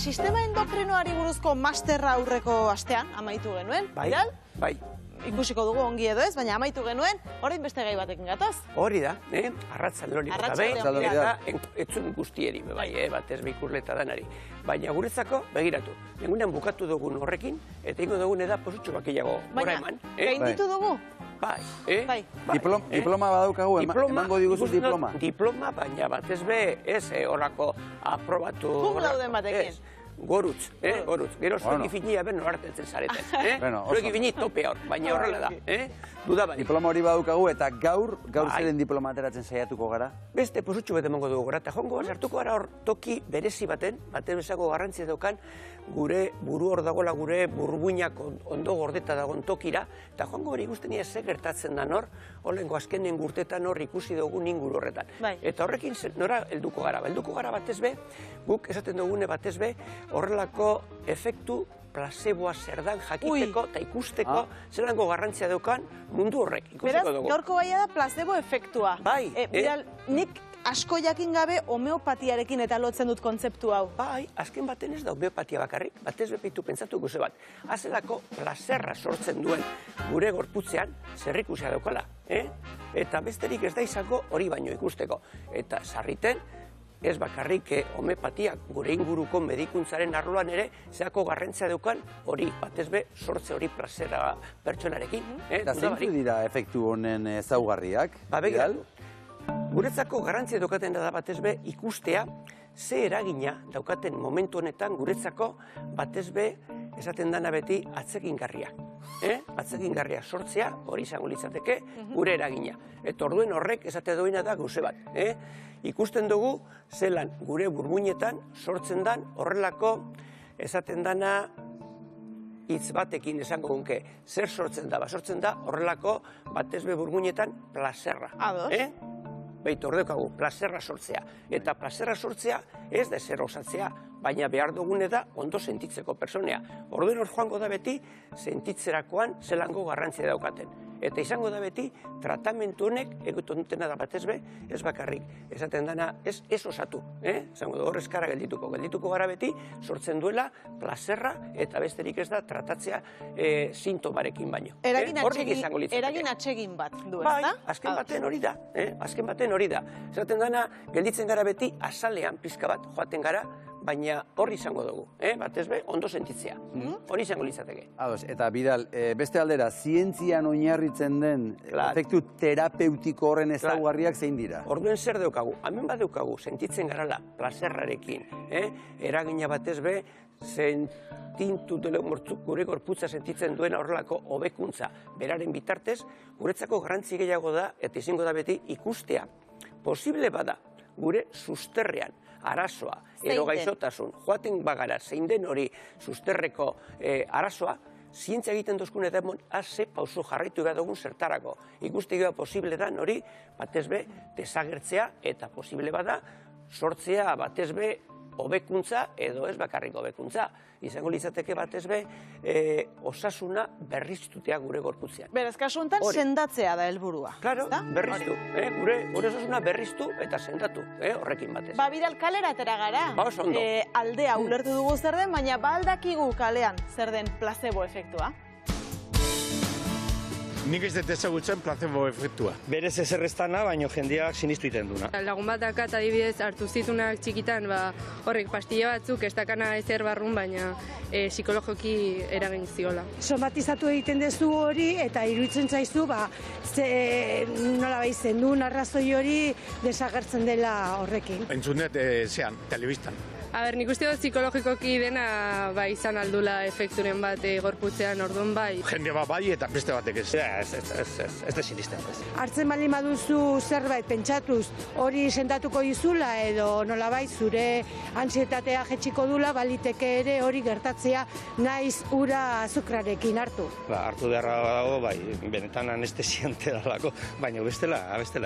sistema endokrinoari buruzko masterra aurreko astean amaitu genuen. Bai. Ikusiko dugu ongi edo ez, baina amaitu genuen, orain beste gai batekin gatoz. Hori da, arratzaldeon eta etzun guztieri, batez ikurleta danari. Baina guretzako, begiratu, egunean bukatu dugun horrekin, eta ingo dugun eda posutxo bakiago gora eman. Gainditu dugu? Bai. Diploma badaukagu, emango diguzu diploma. Diploma, baina batez be, ez horako aprobatu... Cum lauden batekin. Gorutz. Gero zuek ifinia ben norartetzen zareten. Zuek ifini tope hor, baina horrela da. Dudabarik. Diploma hori badaukagu eta gaur zeren diploma ateratzen saiatuko gara? Beste posutxo bat emango dugu gara, eta joango sartuko gara hor toki berezi baten, batez bezako garrantzia daukan, gure buru hor dagoela gure burbuinak ondo gordeta dagoen tokira, eta joango hori ikusten nire ze gertatzen da nor, holengo azkenen gurtetan hor ikusi dugun inguru horretan. Eta horrekin nora helduko gara. Helduko gara batez be, guk esaten dugune batez be, horrelako efektu placeboa zer dan jakiteko eta ikusteko zelango garrantzia daukan mundu horrek. Beraz, gaurko baia da placebo efektua. Bai. Nik asko jakin gabe homeopatiarekin eta lotzen dut kontzeptu hau. Bai, azken baten ez da homeopatia bakarrik, batez bepitu pentsatu guze bat. Azelako plazerra sortzen duen gure gorputzean zerrikusia daukala. Eta besterik ez da izango hori baino ikusteko. Eta sarriten, ez bakarrik homeopatiak gure inguruko medikuntzaren arloan ere zeako garrantzia daukan hori, batez be, sortze hori plazera pertsonarekin. Eta zeintzuk dira efektu honen ezaugarriak? Begiratu. Guretzako garrantzia daukaten da batez be ikustea ze eragina daukaten momentu honetan guretzako batez be esaten dana beti atzegingarria. Atzegingarria sortzea hori izango litzateke gure eragina. Eta orduen horrek esate duena da gauze bat. Ikusten dugu zelan gure burmuinetan sortzen dan horrelako esaten dana hitz batekin esango gunke. Zer sortzen da? Sortzen da horrelako batez be burmuinetan plazerra. Beitu ordeukagu, plazerra sortzea. Eta plazerra sortzea ez da zer osatzea, baina behar dugune da ondo sentitzeko personea. Orduen hor joango da beti sentitzerakoan zelango garrantzia daukaten. Eta izango da beti tratamentu honek egoten dutena da batez be, ez bakarrik. Esaten dana ez osatu. Zango da horrez kara geldituko. Geldituko gara beti sortzen duela plazerra eta besterik ez da tratatzea sintomarekin baino. Eragin atsegin bat du, ez da? Azken baten hori da. Azken baten hori da. Esaten dana gelditzen gara beti azalean pizka bat joaten gara, baina hori izango dugu, batez be, ondo sentitzea. Hori izango litzateke. Eta Bidal, beste aldera, zientzian oinarritzen den efektu terapeutiko horren ezaugarriak zein dira? Orduen zer daukagu? Hemen badaukagu, sentitzen garala, plazerrarekin, eragina batez be, gure gorputza sentitzen duena horrelako hobekuntza beraren bitartez, guretzako garrantzi gehiago da, eta izango da beti ikustea. Posible bada, gure susterrean, arazoa, edo gaixotasun, joaten bagara, zein den hori susterreko arazoa, zientzia egiten dozkun eta ze pauso jarraitu behar dugun zertarako. Ikuste gara posible da hori, batez be, desagertzea eta posible bada, sortzea batez be, hobekuntza edo ez bakarrik hobekuntza. Izango litzateke batez be, osasuna berriztutea gure gorputzean. Beraz, kasu honetan sendatzea da helburua. Claro, berriztu. Gure osasuna berriztu eta sendatu, horrekin batez. Bidal, kalera atera gara. Oso ondo. Aldea ulertu dugu zer den, baina aldakigu kalean zer den placebo efektua. Nik ez dut ezagutzen placebo efektua. Berez ezer ez dana, baina jendeak sinistu iten duna. Lagun bat dakat adibidez hartu zitunak txikitan, horrek pastilla batzuk ez dakana ezer barrun, baina psikologoki eragin ziola. Somatizatu egiten dezu hori eta iruditzen zaizu, nola bai zendun arrazoi hori desagertzen dela horrekin. Entzun dut telebistan. Nik uste dut psikologikoki dena izan aldula efekturen bat gorputzean orduan bai. Jende bat bai eta beste batek ez. Ez da sinisten. Hartzen bali maduzu zerbait pentsatuz hori sendatuko dizula edo nolabait zure antsietatea jetxiko dula baliteke ere hori gertatzea naiz ura azukrarekin hartu. Hartu beharra dago bai, benetan anestesiante dalako, baina bestela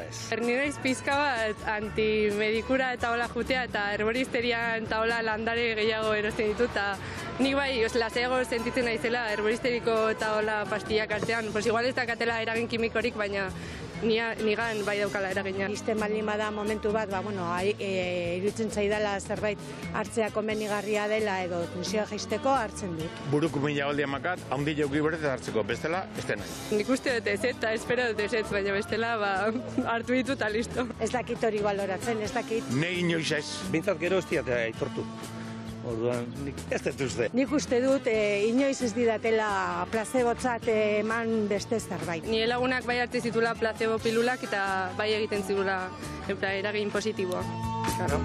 ez. Ni naiz pizka bat antimedikura eta hola jutea eta herboristerian eta hola landare gehiago erosten ditut, eta nik bai, lasaiago sentitzen naizela herboristeriko eta hola pastillak artean, igual ez dakatela eragin kimikorik, baina nigan bai daukala eragina. Isten baldin bada momentu bat, iruditzen zaidala zerbait hartzea komenigarria dela edo tensioa jaisteko hartzen dut. Buruko mina baldi amakat, haundi jauki berdet hartzeko, bestela, ez den nahi. Nik uste dut ez eta espero dut ez, baina bestela hartu ditut eta listo. Ez dakit hori baloratzen, ez dakit. Nei inoiz ez. Bintzat gero ez diat aitortu. Orduan, nik ez dut uste. Nik uste dut inoiz ez didatela placebotzat eman beste zerbait. Nire lagunak bai hartu zitula placebo pilulak eta bai egiten zigula eragin positiboa. Claro.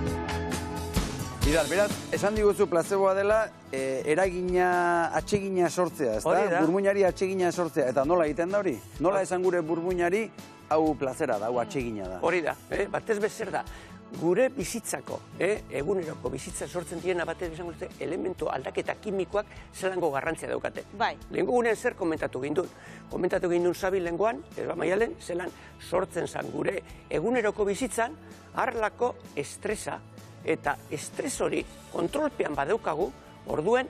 Bidal, beraz, esan diguzu placeboa dela atsegina sortzea, ezta? Hori da. Burmuinari atsegina sortzea. Eta nola egiten da hori? Nola esan gure burmuinari hau plazera da, hau atsegina da? Hori da, batez bezer da. Gure bizitzako, eguneroko bizitza sortzen direna batez bezango dute elementu aldaketa kimikoak zelango garrantzia daukate. Bai. Lehenko gunean zer komentatu gindun? Komentatu gindun Sabi lenguan, Maialen, zelan sortzen zen gure eguneroko bizitzan harlako estresa eta estres hori kontrolpean badaukagu, orduen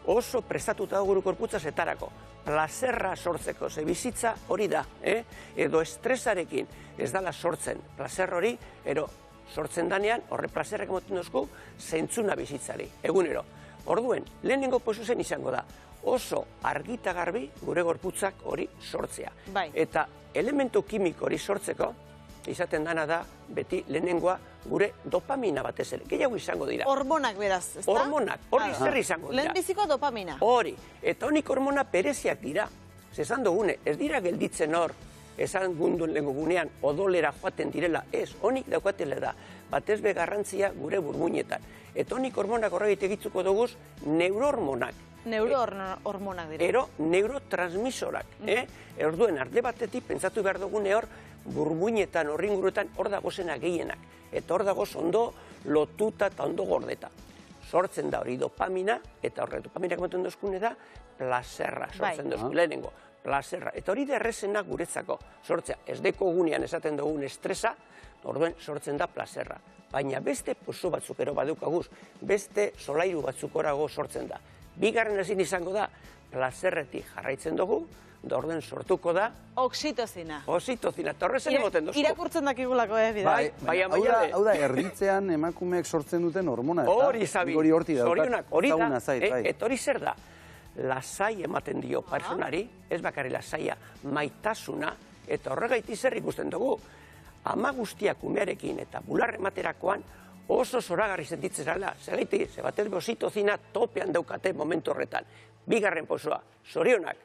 oso prestatuta gure korputza zetarako. Plazerra sortzeko, ze bizitza hori da, edo estresarekin ez dala sortzen plazer hori, sortzen danean, horre plazerrek emoten duzku, zentzuna bizitzari, egunero. Orduen, lehenengo pozu zen izango da, oso argita garbi gure gorputzak hori sortzea. Bai. Eta elementu kimiko hori sortzeko, izaten dana da, beti lehenengoa gure dopamina batez ere. Gehiago izango dira. Hormonak beraz, ezta? Hormonak, hori zer izango dira. Lehenbiziko dopamina. Hori, eta honik hormona bereziak dira. Zezan dugune, ez dira gelditzen hor, esan gundun lehenko gunean odolera joaten direla, ez, honik daukatela da, batez be garrantzia gure burmuinetan. Eta honik hormonak horregite egitzuko duguz neurohormonak. Neurohormonak dira. Ero neurotransmisorak. Orduen arde batetik pentsatu behar dugune hor burmuinetan, horri inguruetan, hor dagozena gehienak. Eta hor dagoz ondo lotuta eta ondo gordeta. Sortzen da hori dopamina, eta horre dopaminak ematen duzkune da, plazerra sortzen duzku lehenengo. Plazerra. Eta hori da errezena guretzako sortzea. Ez deko gunean esaten dugun estresa, orduen sortzen da plazerra. Baina beste pozo batzuk ero badukaguz, beste solairu batzuk orago sortzen da. Bigarren ezin izango da, plazerretik jarraitzen dugu, da orden sortuko da... Oxitozina. Oxitozina, eta horrezen emoten duzko. Irakurtzen dakigulako, Bidal. Hau da, erditzean emakumeek sortzen duten hormona. Hori, Sabi. Hori horti daukat. Zorionak, hori da. Bai. Eta hori zer da? Lasai ematen dio personari, ez bakarri lasaia, maitasuna, eta horregaiti zer ikusten dugu. Ama guztiak umearekin eta bular ematerakoan oso zoragarri sentitzen zela. Zergaiti, ze batez oxitozina topean daukate momentu horretan. Bigarren pozoa, zorionak.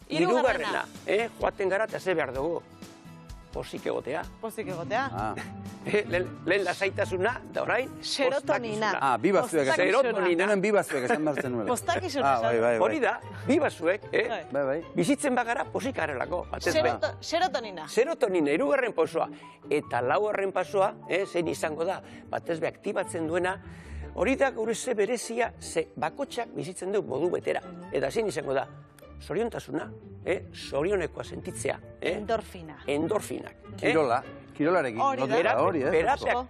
Hirugarrena, joaten gara eta ze behar dugu. Pozik egotea. Pozik egotea. Lehen lasaitasuna, da orain, serotonina. Bi batzuek esan. Serotonina. Denen bi batzuek esan bertzen nuela. Postakizuna. Hori da, bi batzuek, Bai. bizitzen bagara pozik garelako. Serotonina. Serotonina, hirugarren pozoa. Eta laugarren pasoa, zein izango da, batez be aktibatzen duena, hori da gure ze berezia, ze bakotxak bizitzen du modu betera. Eta zein izango da, zoriontasuna, zorionekoa sentitzea. Endorfinak. Kirolarekin.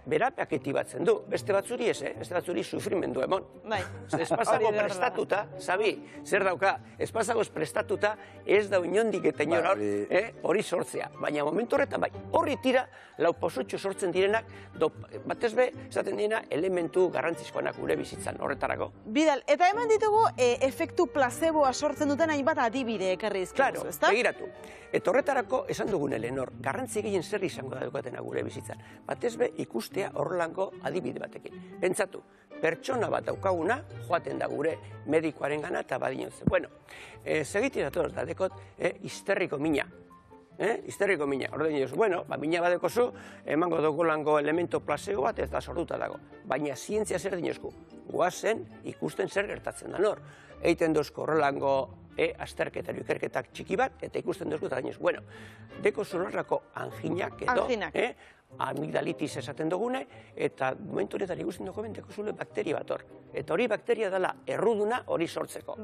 Berapeak etibatzen du. Beste batzuri ez, beste batzuri sufrimendu emon. Ez pasago prestatuta, Sabi, zer dauka, ez pasago prestatuta, ez da inondik eta inora hori sortzea. Baina momentu horretan, bai, horri tira, lau posotxo sortzen direnak, batez be, esaten direna, elementu garrantzizkoanak gure bizitzan horretarako. Bidal, eta hemen ditugu efektu placeboa sortzen duten hainbat adibide ekarri izkibuz, ezta? Claro, begiratu. Eta horretarako esan dugun Elenor, garrantzi gehien zer izango da daukatena gure bizitzan. Batez be ikustea horrelango adibide batekin. Pentsatu, pertsona bat daukaguna, joaten da gure medikoaren gana eta badinotzen. Bueno, segiti dator, da dekot, histerriko mina. Histerriko mina. Ordein jozu, bueno, mina badekozu, emango dugulango elemento placebo bat ez da sortuta dago. Baina zientzia zer dinozku. Guazen ikusten zer gertatzen da nor. Eiten dozko horrelango azterketa, ikerketak txiki bat, eta ikusten dozko eta dinez. Bueno, deko zorrako anginak edo, amigdalitis esaten dugune, eta momentu honetan ikusten dugu benteko zule bakteria bat hor. Eta hori bakteria dela erruduna hori sortzeko.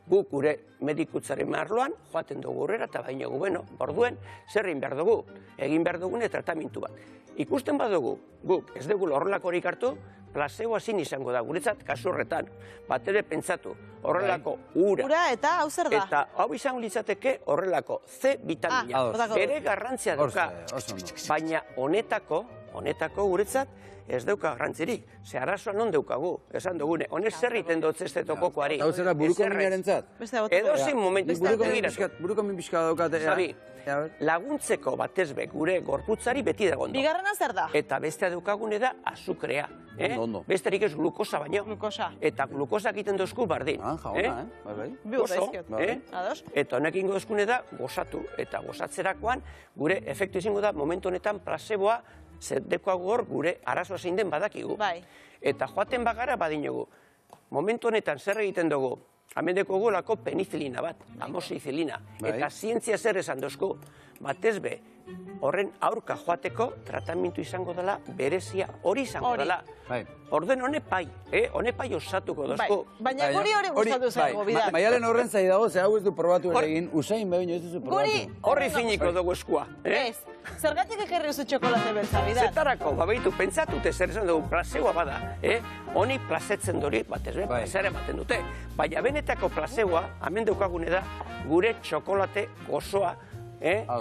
Guk gure medikutzaren marloan, joaten dugu horrera, eta baina gu, bueno, borduen, zer egin behar dugu? Egin behar dugune tratamentu bat. Ikusten badugu, guk ez dugu horrelako horik hartu, placebo ezin izango da, guretzat kasu horretan, bat ere pentsatu, horrelako ura, eta hau zer da? eta hau izango litzateke horrelako C vitamina. Bere garrantzia dauka, baina honetako guretzat ez dauka garrantzirik. Ze arazoa non daukagu, esan dugune, honek zer egiten dut zestetoko koari. Hau zera buruko minaren zat? Edo zin momentu begiratu. Buruko min pixka daukate. Zabi, laguntzeko batez be gure gorputzari beti dagondo. Bigarrena zer da? Eta bestea daukagune da azukrea. Besterik ez glukosa baino. Glukosa. Eta glukosa egiten dozku bardin. Jauna, Gozo, eta honek ingo dozkune da gozatu. Eta gozatzerakoan gure efektu izango da momentu honetan placeboa dekoago hor gure arazoa zein den badakigu. Eta joaten bagara badinogu. Momentu honetan zer egiten dugu? Hemen dekogu lako penicilina bat, amoxicilina. Eta zientzia zer esan dozku, batez be, horren aurka joateko tratamentu izango dela, berezia hori izango dela. Orden hone pai osatuko dozku. Baina guri hori gustatu zaigu, Bidal. Maialen horren zai dago, ze hau ez du probatu egin, Usain behin ez duzu probatu. Horri finiko dugu eskua. Ez, zergatik ekerri duzu txokolate beltza, Bidal? Zetarako, babeitu, pentsatute zer esan dugu placeboa bada, honi plazetzen dori, batez be, plazera ematen dute. Baina benetako placeboa, hemen daukagune da, gure txokolate gozoa,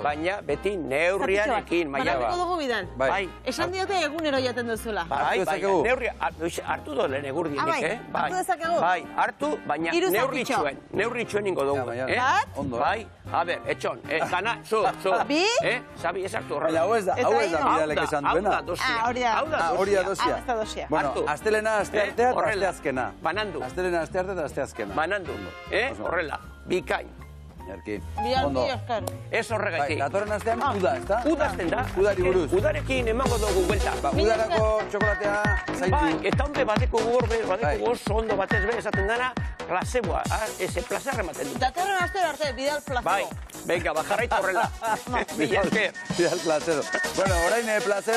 baina beti neurriarekin. Banatuko dugu, Bidal? Bai. Esan diote egunero jaten duzula. Bai, neurria, hartu dolen egurdienik, hartu dezakegu? Bai, hartu, baina neurritxuen ingo dugu. Bai, a ber, etxon, gana, zu. Bi? Sabi, ez hartu horrela. Baina hau ez da Bidalek esan duena. Hori da dosia. Bueno, astelena, asteartea eta asteazkena. Banandu. Astelena, asteartea eta asteazkena. Banandu, horrela, bikain. Jarki. Ondo. Ez horregatik. Datorren astean, uda, ez da? Udazten da. Udari buruz. Udarekin emango dugu buelta. Udarako txokolatea zaintu. Bai, eta honde badeko oso ondo batez be, esaten dana, placeboa, eze plazerra ematen dut. Datorren astero arte, Bidal placebo. Bai, venga, bajarraitu horrela. Mila esker. Bidal placebo. Bueno, orain placebo.